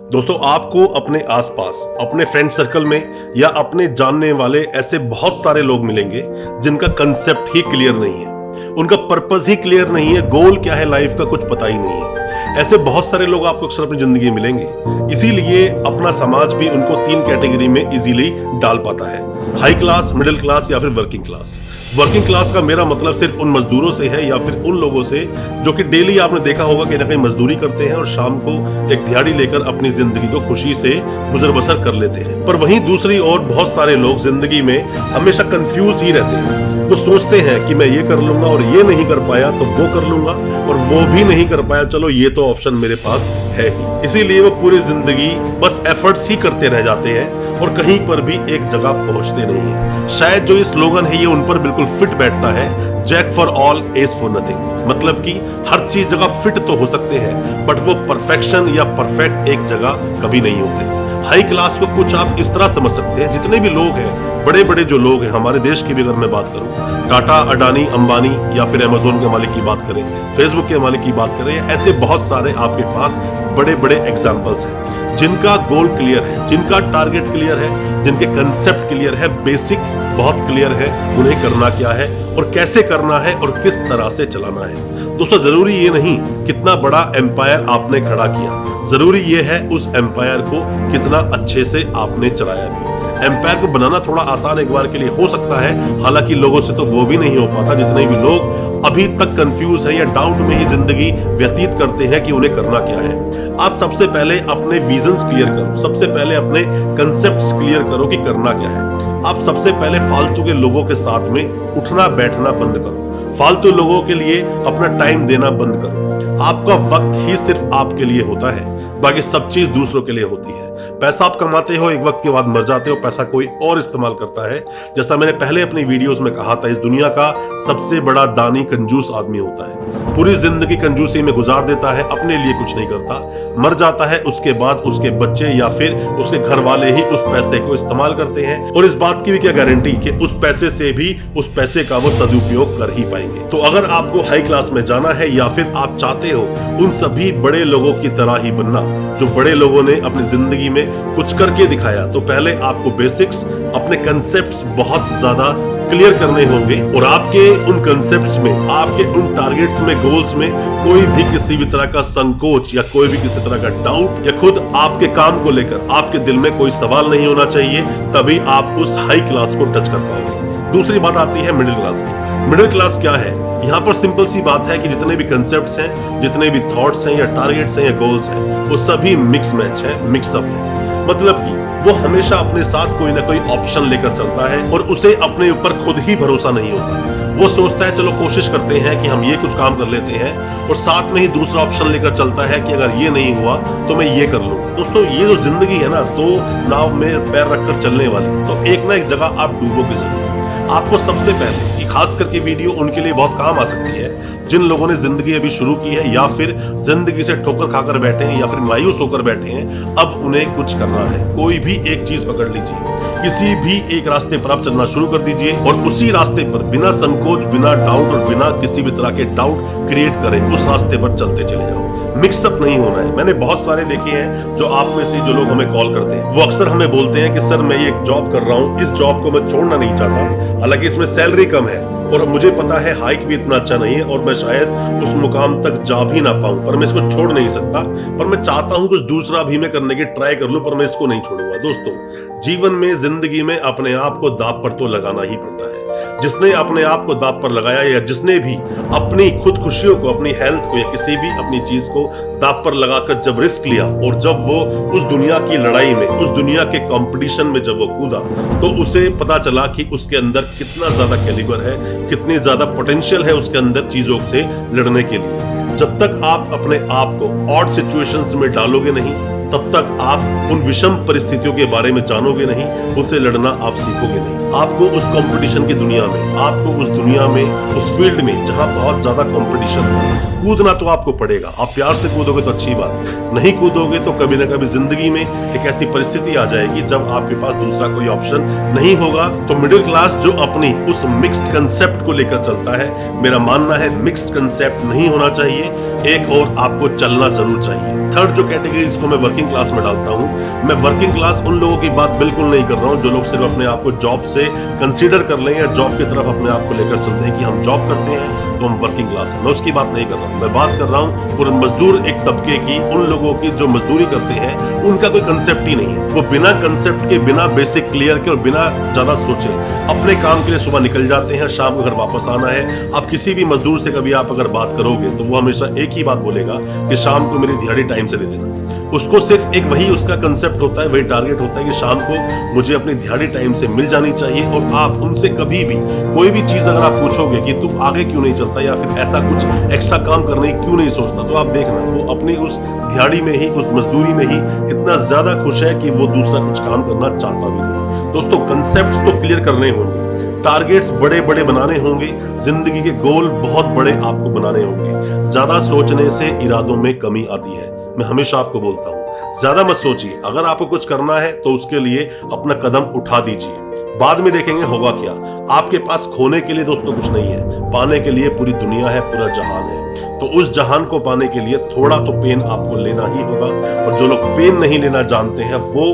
दोस्तों, आपको अपने आसपास, अपने फ्रेंड सर्कल में या अपने जानने वाले ऐसे बहुत सारे लोग मिलेंगे जिनका कंसेप्ट ही क्लियर नहीं है, उनका पर्पस ही क्लियर नहीं है, गोल क्या है लाइफ का कुछ पता ही नहीं है। ऐसे बहुत सारे लोग आपको अक्सर अपनी जिंदगी में मिलेंगे। इसीलिए अपना समाज भी उनको 3 कैटेगरी में इजीली डाल पाता है: हाई क्लास, मिडिल क्लास या फिर वर्किंग क्लास। वर्किंग क्लास का मेरा मतलब सिर्फ उन मजदूरों से है या फिर उन लोगों से जो कि डेली आपने देखा होगा कि ना कहीं मजदूरी करते हैं और शाम को एक दिहाड़ी लेकर अपनी जिंदगी को खुशी से गुजर बसर कर लेते हैं। पर वहीं दूसरी ओर बहुत सारे लोग जिंदगी में हमेशा कंफ्यूज ही रहते हैं। वो सोचते हैं कि मैं ये कर लूंगा और ये नहीं कर पाया तो वो कर लूंगा, और वो भी नहीं कर पाया, चलो ये तो ऑप्शन मेरे पास है ही। इसीलिए वो पूरी जिंदगी बस एफर्ट्स ही करते रह जाते हैं और कहीं पर भी एक जगह पहुंचते नहीं है। शायद जो ये स्लोगन है ये उन पर बिल्कुल फिट बैठता है: jack for all, ace for nothing. मतलब कि हर चीज जगह फिट तो हो सकते हैं, बट वो परफेक्शन या परफेक्ट एक जगह कभी नहीं होते। हाई क्लास को कुछ आप इस तरह समझ सकते हैं, जितने भी लोग हैं, बड़े बड़े जो लोग हैं हमारे देश की भी अगर मैं बात करूं, टाटा, अडानी, अंबानी या फिर अमेज़न के मालिक की बात करें, फेसबुक के मालिक की बात करें, ऐसे बहुत सारे आपके पास बड़े बड़े एग्जाम्पल्स हैं जिनका गोल क्लियर है, जिनका टारगेट क्लियर है, जिनके कंसेप्ट क्लियर है, बेसिक्स बहुत क्लियर है, उन्हें करना क्या है और कैसे करना है और किस तरह से चलाना है। दोस्तों, जरूरी ये नहीं कितना बड़ा एम्पायर आपने खड़ा किया, जरूरी ये है उस एम्पायर को कितना अच्छे से आपने चलाया भी। एम्पायर को बनाना थोड़ा आसान एक बार के लिए हो सकता है, हालांकि लोगों से तो वो भी नहीं हो पाता। जितने भी लोग अभी तक कंफ्यूज हैं या डाउट में ही जिंदगी व्यतीत करते हैं कि उन्हें करना क्या है। आप सबसे पहले अपने विजन्स क्लियर करो, सबसे पहले अपने कंसेप्ट्स क्लियर करो कि करना क्या है। आप सबसे पहले फालतू के लोगों के साथ में उठना बैठना बंद करो, फालतू लोगों के लिए अपना टाइम देना बंद करो। आपका वक्त ही सिर्फ आपके लिए होता है, बाकी सब चीज दूसरों के लिए होती है। पैसा आप कमाते हो, एक वक्त के बाद मर जाते हो, पैसा कोई और इस्तेमाल करता है। जैसा मैंने पहले अपनी वीडियोस में कहा था, इस दुनिया का सबसे बड़ा दानी कंजूस आदमी होता है। पूरी जिंदगी कंजूसी में गुजार देता है, अपने लिए कुछ नहीं करता, मर जाता है। उसके बाद उसके बच्चे या फिर उसके घर वाले ही उस पैसे को इस्तेमाल करते हैं, और इस बात की भी क्या गारंटी कि उस पैसे से भी उस पैसे का वो सदुपयोग कर ही पाएंगे। तो अगर आपको हाई क्लास में जाना है या फिर आप चाहते हो उन सभी बड़े लोगों की तरह ही बनना जो बड़े लोगों ने अपनी जिंदगी में कुछ करके दिखाया, तो पहले आपको बेसिक्स, अपने कंसेप्ट्स बहुत ज्यादा क्लियर करने होंगे। और आपके उन कंसेप्ट्स में, आपके उन टारगेट्स में, गोल्स में कोई भी किसी भी तरह का संकोच या कोई भी किसी तरह का डाउट या खुद आपके काम को लेकर आपके दिल में कोई सवाल नहीं होना चाहिए, तभी आप उस हाई क्लास को टच कर पाओगे। दूसरी बात आती है मिडिल क्लास की। मिडिल क्लास क्या है? यहाँ पर सिंपल सी बात है कि जितने भी कंसेप्ट्स हैं, जितने भी थॉट्स हैं या टारगेट्स हैं या गोल्स हैं, वो सभी मिक्स मैच है, मिक्सअप है। मतलब कि वो हमेशा अपने साथ कोई ना कोई ऑप्शन लेकर चलता है और उसे अपने ऊपर खुद ही भरोसा नहीं होता। वो सोचता है चलो कोशिश करते हैं कि हम ये कुछ काम कर लेते हैं, और साथ में ही दूसरा ऑप्शन लेकर चलता है कि अगर ये नहीं हुआ तो मैं ये कर लूंगा। दोस्तों, ये जो जिंदगी है ना, दो नाव में पैर रखकर चलने वाली, तो एक ना एक जगह आप डूबोगे जरूर। आपको सबसे पहले, खास करके वीडियो उनके लिए बहुत काम आ सकती है जिन लोगों ने जिंदगी अभी शुरू की है या फिर जिंदगी से ठोकर खाकर बैठे हैं या फिर मायूस होकर बैठे हैं। अब उन्हें कुछ करना है, कोई भी एक चीज पकड़ लीजिए, किसी भी एक रास्ते पर आप चलना शुरू कर दीजिए और उसी रास्ते पर बिना संकोच, बिना डाउट और बिना किसी भी तरह के डाउट क्रिएट करें, उस रास्ते पर चलते चले जाओ। मिक्सअप नहीं होना है। मैंने बहुत सारे देखे हैं जो आप में से जो लोग हमें कॉल करते हैं, वो अक्सर हमें बोलते हैं कि सर मैं ये जॉब कर रहा हूँ, इस जॉब को मैं छोड़ना नहीं चाहता, हालांकि इसमें सैलरी कम है और मुझे पता है हाइक भी इतना अच्छा नहीं है और मैं शायद उस मुकाम तक जा भी ना पाऊं, पर मैं इसको छोड़ नहीं सकता, पर मैं चाहता हूं कुछ दूसरा भी मैं करने की ट्राई कर लूं, पर मैं इसको नहीं छोड़ूंगा। दोस्तों, जीवन में, जिंदगी में अपने आप को दांव पर तो लगाना ही पड़ता है। जिसने अपने आप को दांव पर लगाया या जिसने भी अपनी खुद खुशियों को, अपनी हेल्थ को या किसी भी अपनी चीज को दांव पर लगाकर जब रिस्क लिया और जब वो उस दुनिया की लड़ाई में, उस दुनिया के कंपटीशन में जब वो कूदा, तो उसे पता चला कि उसके अंदर कितना ज्यादा कैलिबर है, कितनी ज्यादा पोटेंशियल है उसके अंदर चीजों से लड़ने के लिए। जब तक आप अपने आप को ऑड सिचुएशंस में डालोगे नहीं, तब तक आप उन विषम परिस्थितियों के बारे में जानोगे नहीं, उनसे लड़ना आप सीखोगे नहीं। आपको उस कंपटीशन की दुनिया में, आपको उस दुनिया में, उस फील्ड में जहां बहुत ज्यादा कंपटीशन है, कूदना तो आपको पड़ेगा। आप प्यार से कूदोगे तो अच्छी बात, नहीं कूदोगे तो कभी ना कभी जिंदगी में एक ऐसी परिस्थिति आ जाएगी जब आपके पास दूसरा कोई ऑप्शन नहीं होगा। तो मिडिल क्लास जो अपनी उस मिक्स्ड कंसेप्ट को लेकर चलता है, मेरा मानना है मिक्स्ड कंसेप्ट नहीं होना चाहिए, एक और आपको चलना जरूर चाहिए। थर्ड जो कैटेगरी इसको मैं वर्किंग क्लास में डालता हूं, मैं वर्किंग क्लास उन लोगों की बात बिल्कुल नहीं कर रहा हूं जो लोग सिर्फ अपने आप को जॉब से कंसीडर कर लें या जॉब की तरफ अपने आप को लेकर चलते हैं कि हम जॉब करते हैं तो हम वर्किंग क्लास है। मैं उसकी बात नहीं कर रहा हूं, मैं बात कर रहा हूं पूरे मजदूर एक तबके की, उन लोगों की जो मजदूरी करते हैं, उनका कोई कंसेप्ट ही नहीं है। वो बिना कंसेप्ट के, बिना बेसिक क्लियर के और बिना ज्यादा सोचे अपने काम के लिए सुबह निकल जाते हैं, शाम को घर वापस आना है। आप किसी भी मजदूर से कभी आप अगर बात करोगे तो वो हमेशा एक ही बात बोलेगा कि शाम को मेरी दिहाड़ी टाइम से दे देना। उसको सिर्फ एक वही उसका कंसेप्ट होता है, वही टारगेट होता है कि शाम को मुझे अपनी दिहाड़ी टाइम से मिल जानी चाहिए। और आप उनसे कभी भी कोई भी चीज अगर आप पूछोगे कि तू आगे क्यों नहीं चलता या फिर ऐसा कुछ एक्स्ट्रा काम करने क्यों नहीं सोचता, तो आप देखना वो अपनी उस दिहाड़ी में ही, उस मजदूरी में ही इतना ज्यादा खुश है कि वो दूसरा कुछ काम करना चाहता भी नहीं। दोस्तों, कंसेप्ट्स तो क्लियर करने होंगे, टारगेट्स बड़े बड़े बनाने होंगे, जिंदगी के गोल बहुत बड़े आपको बनाने होंगे। ज्यादा सोचने से इरादों में कमी आती है। मैं हमेशा आपको बोलता हूं, ज्यादा मत सोचिए। अगर आपको कुछ करना है तो उसके लिए अपना कदम उठा दीजिए, बाद में देखेंगे होगा क्या। आपके पास खोने के लिए दोस्तों कुछ नहीं है, पाने के लिए पूरी दुनिया है, पूरा जहान है। तो उस जहान को पाने के लिए थोड़ा तो पेन आपको लेना ही होगा। और जो लोग पेन नहीं लेना जानते हैं वो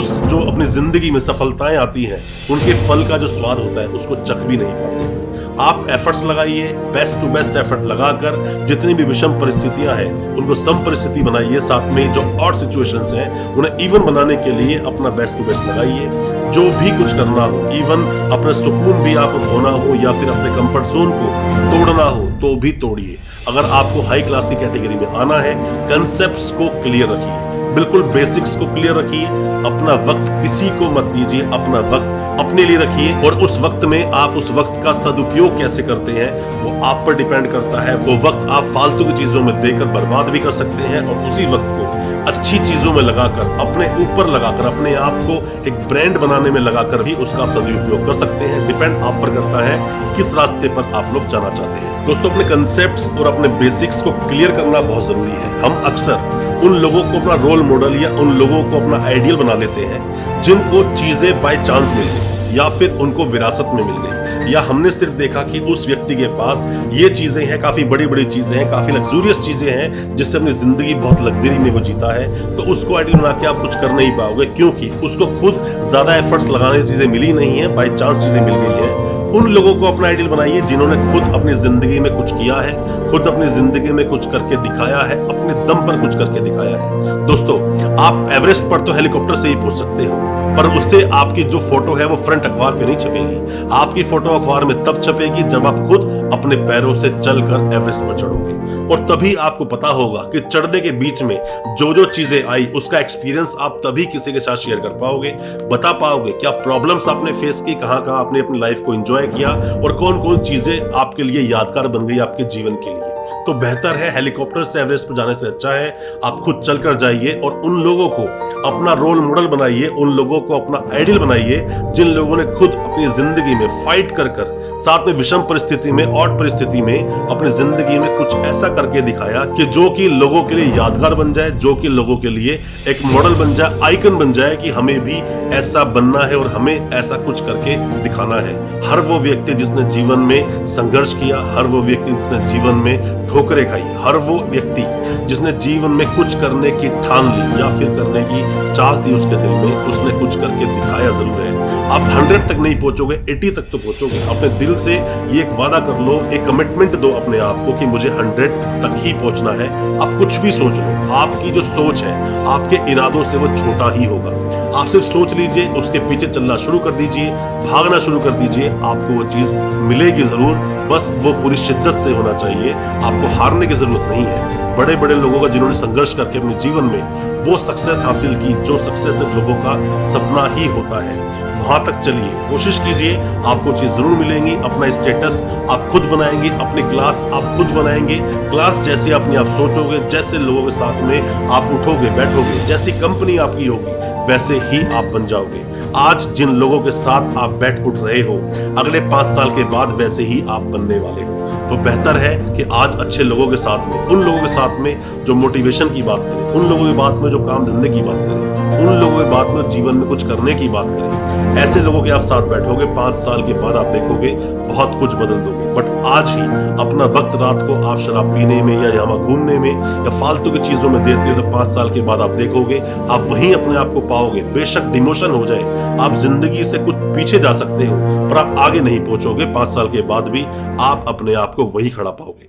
उस जो अपनी जिंदगी में सफलताएं आती हैं, उनके फल का जो स्वाद होता है उसको चख भी नहीं पाते हैं। आप एफर्ट्स लगाइए, बेस्ट टू बेस्ट एफर्ट लगाकर जितनी भी विषम परिस्थितियां हैं उनको सम परिस्थिति बनाइए। साथ में जो और सिचुएशंस हैं उन्हें इवन बनाने के लिए अपना बेस्ट टू बेस्ट लगाइए। जो भी कुछ करना हो, इवन अपना सुकून भी आपको खोना हो या फिर अपने कंफर्ट जोन को तोड़ना हो तो भी तोड़िए। अगर आपको हाई क्लास की कैटेगरी में आना है, कंसेप्ट्स को क्लियर रखिए, बिल्कुल बेसिक्स को क्लियर रखिए। अपना वक्त किसी को मत दीजिए, अपना वक्त अपने लिए रखिए। और उस वक्त में आप उस वक्त का सदुपयोग कैसे करते हैं वो आप पर डिपेंड करता है। वो वक्त आप फालतू की चीजों में देकर बर्बाद भी कर सकते हैं और उसी वक्त को अच्छी चीजों में लगाकर, अपने ऊपर लगाकर, अपने आप को एक ब्रांड बनाने में लगाकर भी उसका आप सदुपयोग कर सकते हैं। डिपेंड आप पर करता है किस रास्ते पर आप लोग जाना चाहते हैं। दोस्तों, अपने कंसेप्ट्स और अपने बेसिक्स को क्लियर करना बहुत जरूरी है। हम अक्सर उन लोगों को अपना रोल मॉडल या उन लोगों को अपना आइडियल बना लेते हैं जिनको चीजें बाय चांस मिल गई या फिर उनको विरासत में मिल गई, या हमने सिर्फ देखा कि उस व्यक्ति के पास ये चीजें हैं, काफी बड़ी बड़ी चीजें हैं, काफी लग्जूरियस चीजें हैं, जिससे अपनी जिंदगी बहुत लग्जरी में वो जीता है। तो उसको आइडियल बना के आप कुछ कर नहीं पाओगे, क्योंकि उसको खुद ज्यादा एफर्ट्स लगाने से चीजें मिली नहीं है, बाय चांस चीजें मिल गई है। उन लोगों को अपना आइडियल बनाइए जिन्होंने खुद अपनी जिंदगी में कुछ किया है, खुद अपनी जिंदगी में कुछ करके दिखाया है, अपने दम पर कुछ करके दिखाया है। दोस्तों, आप एवरेस्ट पर तो हेलीकॉप्टर से ही पहुंच सकते हो, पर उससे आपकी जो फोटो है वो फ्रंट अखबार पे नहीं छपेगी। आपकी फोटो अखबार में तब छपेगी जब आप खुद अपने पैरों से चलकर एवरेस्ट पर चढ़ोगे, और तभी आपको पता होगा कि चढ़ने के बीच में जो जो चीजें आई उसका एक्सपीरियंस आप तभी किसी के साथ शेयर कर पाओगे, बता पाओगे क्या प्रॉब्लम्स आपने फेस की, कहां कहां आपने अपनी लाइफ को एंजॉय किया और कौन कौन चीजें आपके लिए यादगार बन गई आपके जीवन के लिए। तो बेहतर है हेलीकॉप्टर से एवरेस्ट पर जाने से अच्छा है आप खुद चलकर जाइए और उन लोगों को अपना रोल मॉडल बनाइए, उन लोगों को अपना आइडियल बनाइए जिन लोगों ने खुद अपनी जिंदगी में फाइट कर कर, साथ में विषम परिस्थिति में, ऑड परिस्थिति में अपनी जिंदगी में कुछ ऐसा करके दिखाया कि जो कि लोगों के लिए यादगार बन जाए, जो कि लोगों के लिए एक मॉडल बन जाए, आइकन बन जाए कि हमें भी ऐसा बनना है और हमें ऐसा कुछ करके दिखाना है। हर वो व्यक्ति जिसने जीवन में संघर्ष किया, हर वो व्यक्ति जिसने जीवन में ठोकरें खाई, हर वो व्यक्ति जिसने जीवन में कुछ करने की ठान ली या फिर करने की चाह थी उसके दिल में, उसने कुछ करके दिखाया जरूर है। आप 100 तक नहीं पहुंचोगे, 80 तक तो पहुंचोगे। अपने दिल से ये एक वादा कर लो, एक कमिटमेंट दो अपने आप को कि मुझे 100 तक ही पहुंचना है। आप कुछ भी सोच लो, आपकी जो सोच है आपके इरादों से वो छोटा ही होगा। आप सिर्फ सोच लीजिए, उसके पीछे चलना शुरू कर दीजिए, भागना शुरू कर दीजिए, आपको वो चीज मिलेगी जरूर। बस वो पूरी शिद्दत से होना चाहिए, आपको हारने की जरूरत नहीं है। बड़े बड़े लोगों का जिन्होंने संघर्ष करके अपने जीवन में वो सक्सेस हासिल की, जो सक्सेस सिर्फ लोगों का सपना ही होता है, वहां तक चलिए, कोशिश कीजिए, आपको चीज जरूर मिलेंगी। अपना स्टेटस आप खुद बनाएंगे, अपनी क्लास आप खुद बनाएंगे। क्लास जैसे अपने आप सोचोगे, जैसे लोगों के साथ में आप उठोगे बैठोगे, जैसी कंपनी आपकी होगी वैसे ही आप बन जाओगे। आज जिन लोगों के साथ आप बैठ उठ रहे हो, अगले 5 साल के बाद वैसे ही आप बनने वाले हो। तो बेहतर है कि आज अच्छे लोगों के साथ में, उन लोगों के साथ में जो मोटिवेशन की बात करें, उन लोगों के बात में जो काम धंधे की बात करें, उन लोगों के बात में जीवन में कुछ करने की बात करें। ऐसे लोगों के आप साथ बैठोगे, 5 साल के बाद आप देखोगे बहुत कुछ बदल दोगे। बट आज ही अपना वक्त रात को आप शराब पीने में या यहाँ घूमने में या फालतू की चीजों में देते हो, तो 5 साल के बाद आप देखोगे आप वहीं अपने आप को पाओगे। बेशक डिमोशन हो जाए, आप जिंदगी से कुछ पीछे जा सकते हो, पर आप आगे नहीं पहुंचोगे। 5 साल के बाद भी आप अपने आप को वही खड़ा पाओगे।